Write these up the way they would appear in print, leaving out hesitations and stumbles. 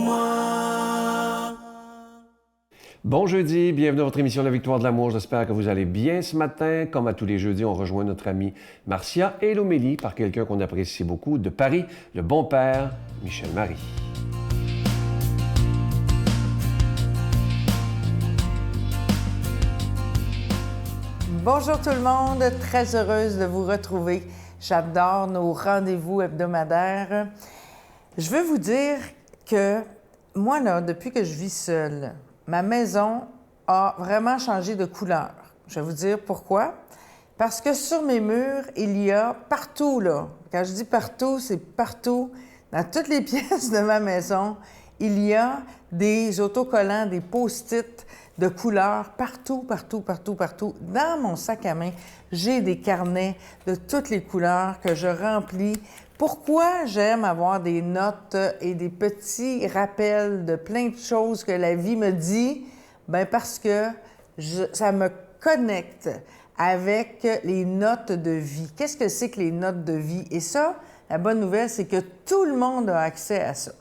moi. Bon jeudi, bienvenue à votre émission La Victoire de l'amour. J'espère que vous allez bien ce matin. Comme à tous les jeudis, on rejoint notre amie Marcia et l'homélie par quelqu'un qu'on apprécie beaucoup de Paris, le bon père Michel Marie. Bonjour tout le monde, très heureuse de vous retrouver. J'adore nos rendez-vous hebdomadaires. Je veux vous dire que moi, là, depuis que je vis seule, ma maison a vraiment changé de couleur. Je vais vous dire pourquoi. Parce que sur mes murs, il y a partout, là, quand je dis partout, c'est partout, dans toutes les pièces de ma maison, il y a des autocollants, des post-it de couleurs partout. Dans mon sac à main, j'ai des carnets de toutes les couleurs que je remplis. Pourquoi j'aime avoir des notes et des petits rappels de plein de choses que la vie me dit? Bien parce que ça me connecte avec les notes de vie. Qu'est-ce que c'est que les notes de vie? Et ça, la bonne nouvelle, c'est que tout le monde a accès à ça.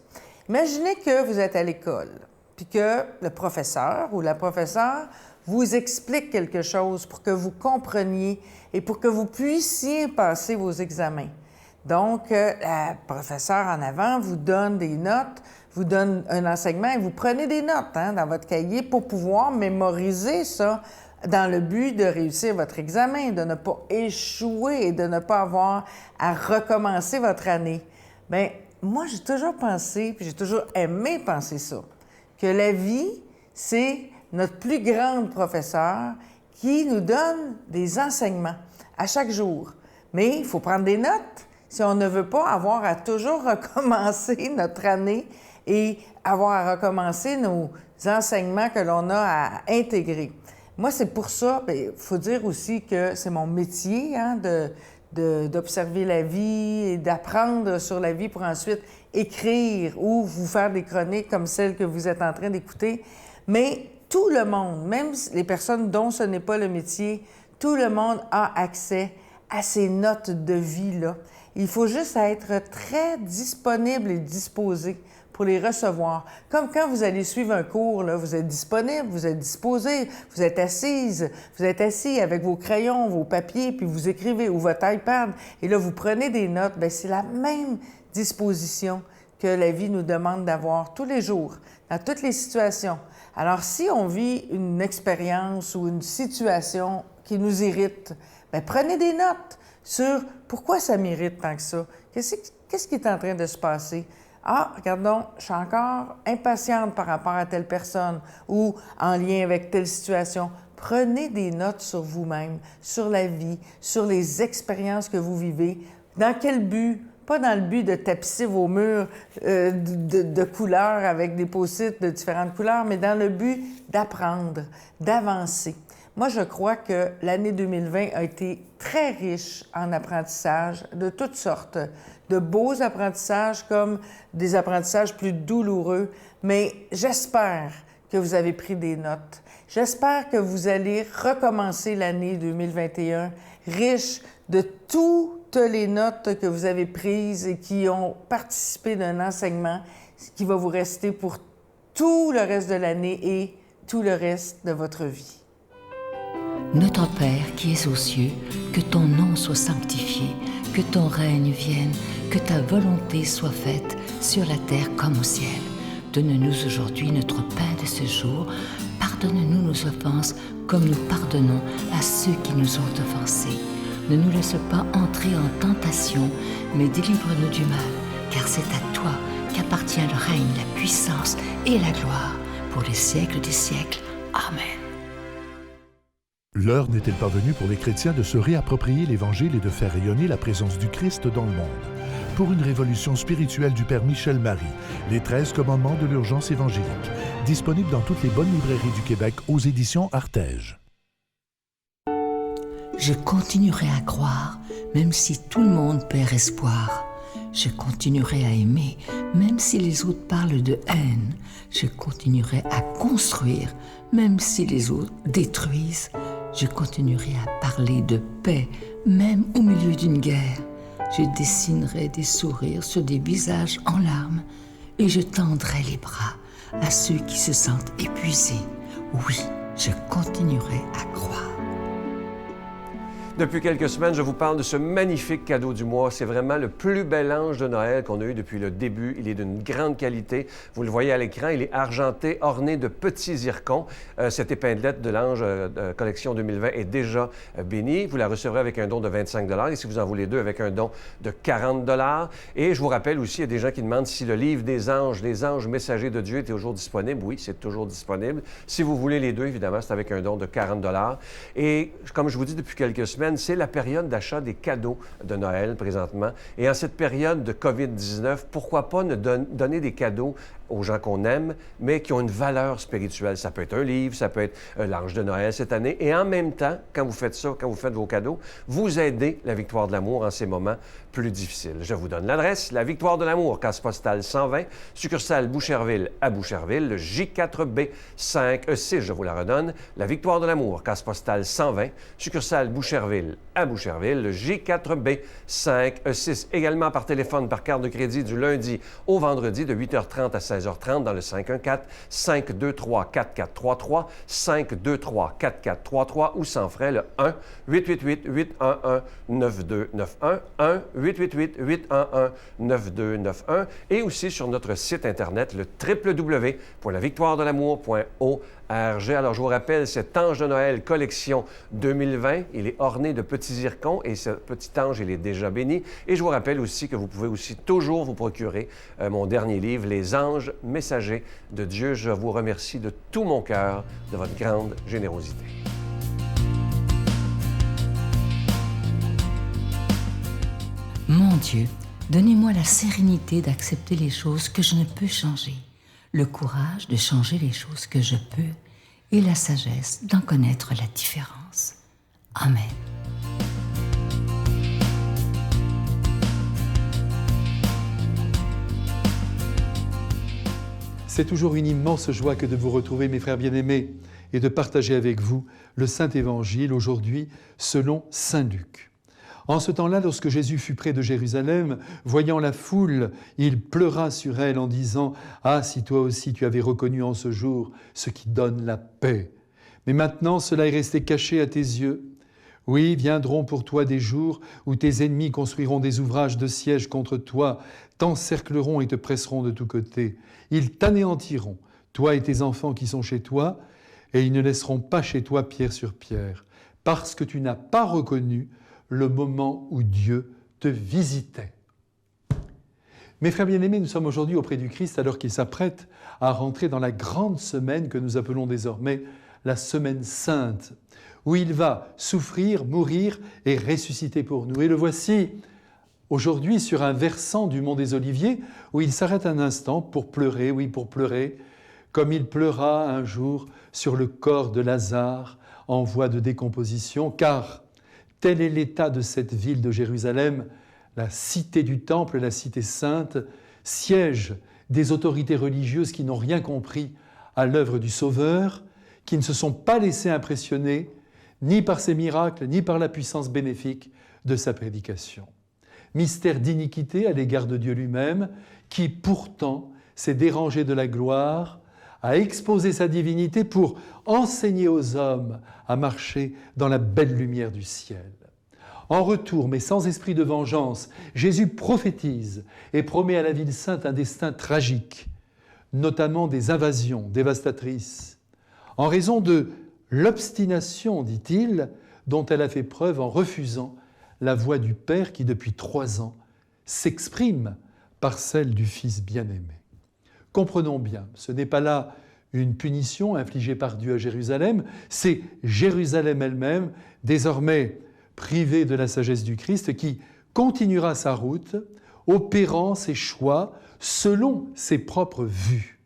Imaginez que vous êtes à l'école, puis que le professeur ou la professeure vous explique quelque chose pour que vous compreniez et pour que vous puissiez passer vos examens. Donc, la professeure en avant vous donne des notes, vous donne un enseignement et vous prenez des notes dans votre cahier pour pouvoir mémoriser ça dans le but de réussir votre examen, de ne pas échouer et de ne pas avoir à recommencer votre année. Bien, moi, j'ai toujours pensé, puis j'ai toujours aimé penser ça, que la vie, c'est notre plus grande professeure qui nous donne des enseignements à chaque jour. Mais il faut prendre des notes si on ne veut pas avoir à toujours recommencer notre année et avoir à recommencer nos enseignements que l'on a à intégrer. Moi, c'est pour ça, il faut dire aussi que c'est mon métier d'observer la vie et d'apprendre sur la vie pour ensuite écrire ou vous faire des chroniques comme celle que vous êtes en train d'écouter. Mais tout le monde, même les personnes dont ce n'est pas le métier, tout le monde a accès à ces notes de vie-là. Il faut juste être très disponible et disposé pour les recevoir. Comme quand vous allez suivre un cours, là, vous êtes disponible, vous êtes disposé, vous êtes assis avec vos crayons, vos papiers, puis vous écrivez, ou votre iPad, et là, vous prenez des notes. Bien, c'est la même disposition que la vie nous demande d'avoir tous les jours, dans toutes les situations. Alors, si on vit une expérience ou une situation qui nous irrite, bien, prenez des notes sur pourquoi ça m'irrite tant que ça. Qu'est-ce qui est en train de se passer? Ah, regardons, je suis encore impatiente par rapport à telle personne ou en lien avec telle situation. Prenez des notes sur vous-même, sur la vie, sur les expériences que vous vivez. Dans quel but? Pas dans le but de tapisser vos murs de couleurs avec des post-it de différentes couleurs, mais dans le but d'apprendre, d'avancer. Moi, je crois que l'année 2020 a été très riche en apprentissage de toutes sortes, de beaux apprentissages comme des apprentissages plus douloureux, mais j'espère que vous avez pris des notes. J'espère que vous allez recommencer l'année 2021 riche de toutes les notes que vous avez prises et qui ont participé d'un enseignement qui va vous rester pour tout le reste de l'année et tout le reste de votre vie. Notre Père qui es aux cieux, que ton nom soit sanctifié, que ton règne vienne, que ta volonté soit faite sur la terre comme au ciel. Donne-nous aujourd'hui notre pain de ce jour. Pardonne-nous nos offenses comme nous pardonnons à ceux qui nous ont offensés. Ne nous laisse pas entrer en tentation, mais délivre-nous du mal, car c'est à toi qu'appartient le règne, la puissance et la gloire pour les siècles des siècles. Amen. L'heure n'est-elle pas venue pour les chrétiens de se réapproprier l'Évangile et de faire rayonner la présence du Christ dans le monde? Pour une révolution spirituelle du Père Michel Marie, les 13 commandements de l'urgence évangélique, disponibles dans toutes les bonnes librairies du Québec aux éditions Artege. Je continuerai à croire, même si tout le monde perd espoir. Je continuerai à aimer, même si les autres parlent de haine. Je continuerai à construire, même si les autres détruisent. Je continuerai à parler de paix, même au milieu d'une guerre. Je dessinerai des sourires sur des visages en larmes. et je tendrai les bras à ceux qui se sentent épuisés. Oui, je continuerai à croire. Depuis quelques semaines, je vous parle de ce magnifique cadeau du mois. C'est vraiment le plus bel ange de Noël qu'on a eu depuis le début. Il est d'une grande qualité. Vous le voyez à l'écran, il est argenté, orné de petits zircons. Cette épinglette de l'ange collection 2020 est déjà bénie. Vous la recevrez avec un don de 25 $ et si vous en voulez deux, avec un don de 40 $. Et je vous rappelle aussi, il y a des gens qui demandent si le livre des anges, les anges messagers de Dieu, est toujours disponible. Oui, c'est toujours disponible. Si vous voulez les deux, évidemment, c'est avec un don de 40 $. Et comme je vous dis depuis quelques semaines, c'est la période d'achat des cadeaux de Noël présentement. Et en cette période de COVID-19, pourquoi pas ne donner des cadeaux aux gens qu'on aime, mais qui ont une valeur spirituelle. Ça peut être un livre, ça peut être l'ange de Noël cette année. Et en même temps, quand vous faites ça, quand vous faites vos cadeaux, vous aidez la Victoire de l'amour en ces moments plus difficiles. Je vous donne l'adresse, la Victoire de l'amour, case postale 120, succursale Boucherville à Boucherville, le J4B 5E6, je vous la redonne, la Victoire de l'amour, case postale 120, succursale Boucherville à Boucherville, le J4B 5E6. Également par téléphone, par carte de crédit du lundi au vendredi de 8h30 à 16h30 dans le 514-523-4433, 523-4433 ou sans frais le 1-888-811-9291, 1-888-811-9291 et aussi sur notre site Internet, le www.lavictoiredelamour.org. Alors, je vous rappelle, cet ange de Noël collection 2020, il est orné de petits zircons et ce petit ange, il est déjà béni. Et je vous rappelle aussi que vous pouvez aussi toujours vous procurer mon dernier livre, Les anges messagers de Dieu. Je vous remercie de tout mon cœur de votre grande générosité. Mon Dieu, donnez-moi la sérénité d'accepter les choses que je ne peux changer, le courage de changer les choses que je peux et la sagesse d'en connaître la différence. Amen. C'est toujours une immense joie que de vous retrouver, mes frères bien-aimés, et de partager avec vous le Saint-Évangile, aujourd'hui, selon saint Luc. En ce temps-là, lorsque Jésus fut près de Jérusalem, voyant la foule, il pleura sur elle en disant « Ah, si toi aussi tu avais reconnu en ce jour ce qui donne la paix ! Mais maintenant, cela est resté caché à tes yeux. Oui, viendront pour toi des jours où tes ennemis construiront des ouvrages de siège contre toi, t'encercleront et te presseront de tous côtés. Ils t'anéantiront, toi et tes enfants qui sont chez toi, et ils ne laisseront pas chez toi pierre sur pierre, parce que tu n'as pas reconnu le moment où Dieu te visitait. » Mes frères bien-aimés, nous sommes aujourd'hui auprès du Christ alors qu'il s'apprête à rentrer dans la grande semaine que nous appelons désormais la Semaine Sainte, où il va souffrir, mourir et ressusciter pour nous. Et le voici aujourd'hui sur un versant du mont des Oliviers où il s'arrête un instant pour pleurer, oui, pour pleurer, comme il pleura un jour sur le corps de Lazare en voie de décomposition, car tel est l'état de cette ville de Jérusalem, la cité du Temple, la cité sainte, siège des autorités religieuses qui n'ont rien compris à l'œuvre du Sauveur, qui ne se sont pas laissés impressionner ni par ses miracles, ni par la puissance bénéfique de sa prédication. Mystère d'iniquité à l'égard de Dieu lui-même, qui pourtant s'est dérangé de la gloire, a exposé sa divinité pour enseigner aux hommes à marcher dans la belle lumière du ciel. En retour, mais sans esprit de vengeance, Jésus prophétise et promet à la ville sainte un destin tragique, notamment des invasions dévastatrices, en raison de l'obstination, dit-il, dont elle a fait preuve en refusant la voix du Père qui, depuis 3 ans, s'exprime par celle du Fils bien-aimé. Comprenons bien, ce n'est pas là une punition infligée par Dieu à Jérusalem, c'est Jérusalem elle-même, désormais privée de la sagesse du Christ, qui continuera sa route, opérant ses choix selon ses propres vues.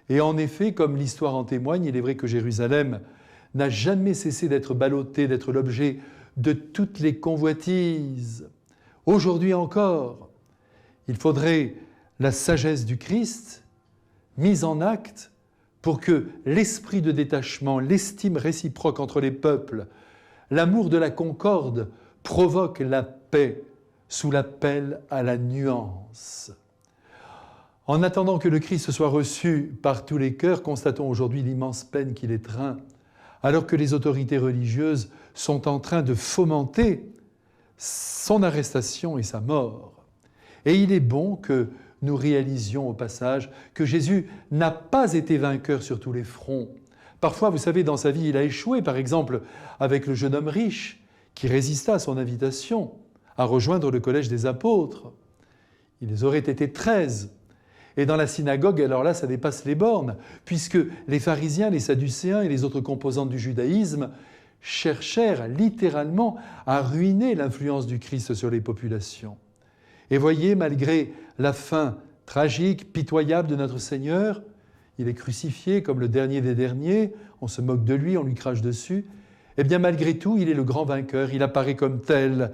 Et en effet, comme l'histoire en témoigne, il est vrai que Jérusalem n'a jamais cessé d'être ballottée, d'être l'objet de toutes les convoitises. Aujourd'hui encore, il faudrait la sagesse du Christ mise en acte pour que l'esprit de détachement, l'estime réciproque entre les peuples, l'amour de la concorde provoque la paix sous l'appel à la nuance. En attendant que le Christ soit reçu par tous les cœurs, constatons aujourd'hui l'immense peine qu'il étreint, alors que les autorités religieuses sont en train de fomenter son arrestation et sa mort. Et il est bon que nous réalisions au passage que Jésus n'a pas été vainqueur sur tous les fronts. Parfois, vous savez, dans sa vie, il a échoué, par exemple, avec le jeune homme riche qui résista à son invitation à rejoindre le collège des apôtres. Ils auraient été 13. Et dans la synagogue, alors là, ça dépasse les bornes, puisque les pharisiens, les sadducéens et les autres composantes du judaïsme cherchèrent littéralement à ruiner l'influence du Christ sur les populations. Et voyez, malgré la fin tragique, pitoyable de notre Seigneur, il est crucifié comme le dernier des derniers, on se moque de lui, on lui crache dessus, eh bien malgré tout, il est le grand vainqueur, il apparaît comme tel.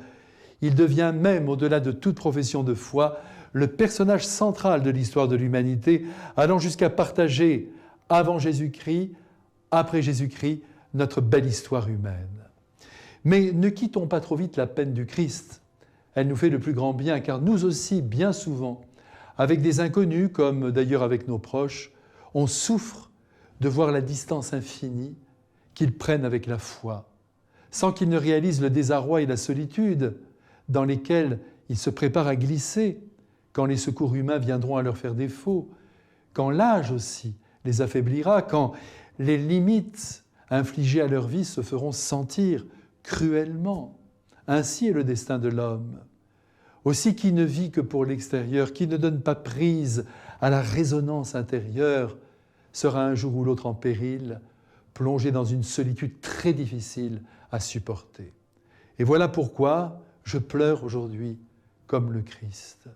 Il devient même, au-delà de toute profession de foi, le personnage central de l'histoire de l'humanité, allant jusqu'à partager, avant Jésus-Christ, après Jésus-Christ, notre belle histoire humaine. Mais ne quittons pas trop vite la peine du Christ. Elle nous fait le plus grand bien, car nous aussi, bien souvent, avec des inconnus, comme d'ailleurs avec nos proches, on souffre de voir la distance infinie qu'ils prennent avec la foi, sans qu'ils ne réalisent le désarroi et la solitude dans lesquels ils se préparent à glisser quand les secours humains viendront à leur faire défaut, quand l'âge aussi les affaiblira, quand les limites infligées à leur vie se feront sentir cruellement. Ainsi est le destin de l'homme. Aussi qui ne vit que pour l'extérieur, qui ne donne pas prise à la résonance intérieure, sera un jour ou l'autre en péril, plongé dans une solitude très difficile à supporter. Et voilà pourquoi je pleure aujourd'hui comme le Christ.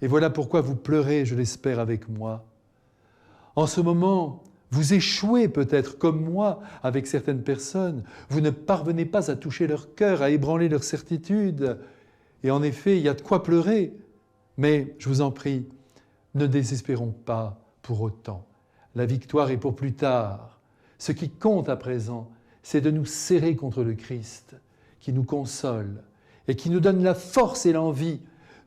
Et voilà pourquoi vous pleurez, je l'espère, avec moi. En ce moment, vous échouez peut-être comme moi avec certaines personnes. Vous ne parvenez pas à toucher leur cœur, à ébranler leur certitude. Et en effet, il y a de quoi pleurer. Mais je vous en prie, ne désespérons pas pour autant. La victoire est pour plus tard. Ce qui compte à présent, c'est de nous serrer contre le Christ, qui nous console et qui nous donne la force et l'envie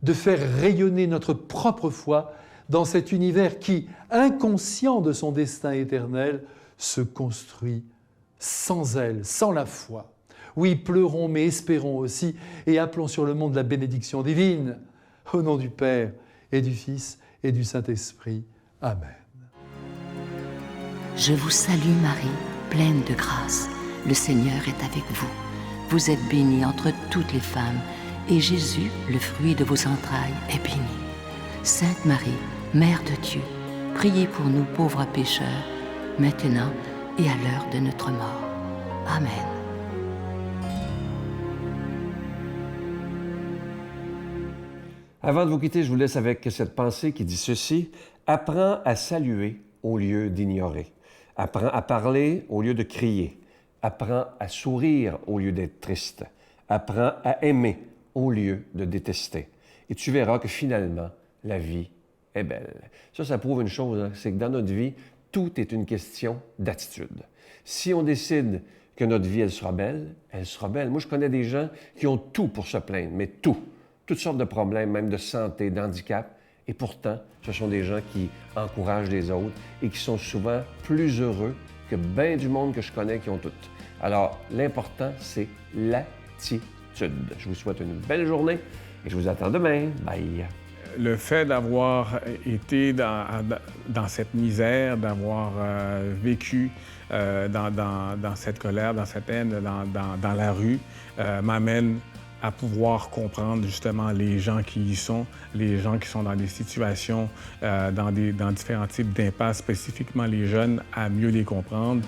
de faire rayonner notre propre foi dans cet univers qui, inconscient de son destin éternel, se construit sans elle, sans la foi. Oui, pleurons, mais espérons aussi, et appelons sur le monde la bénédiction divine. Au nom du Père, et du Fils, et du Saint-Esprit. Amen. Je vous salue Marie, pleine de grâce. Le Seigneur est avec vous. Vous êtes bénie entre toutes les femmes, et Jésus, le fruit de vos entrailles, est béni. Sainte Marie, Mère de Dieu, priez pour nous pauvres pécheurs, maintenant et à l'heure de notre mort. Amen. Avant de vous quitter, je vous laisse avec cette pensée qui dit ceci. Apprends à saluer au lieu d'ignorer. Apprends à parler au lieu de crier. Apprends à sourire au lieu d'être triste. Apprends à aimer au lieu de détester. Et tu verras que finalement, la vie est belle. Ça prouve une chose, c'est que dans notre vie, tout est une question d'attitude. Si on décide que notre vie, elle sera belle, elle sera belle. Moi, je connais des gens qui ont tout pour se plaindre, mais tout. Toutes sortes de problèmes, même de santé, d'handicap. Et pourtant, ce sont des gens qui encouragent les autres et qui sont souvent plus heureux que bien du monde que je connais qui ont tout. Alors, l'important, c'est l'attitude. Je vous souhaite une belle journée et je vous attends demain. Bye! Le fait d'avoir été dans cette misère, d'avoir vécu dans cette colère, dans cette haine, dans la rue, m'amène à pouvoir comprendre justement les gens qui y sont, les gens qui sont dans des situations, dans différents types d'impasses, spécifiquement les jeunes, à mieux les comprendre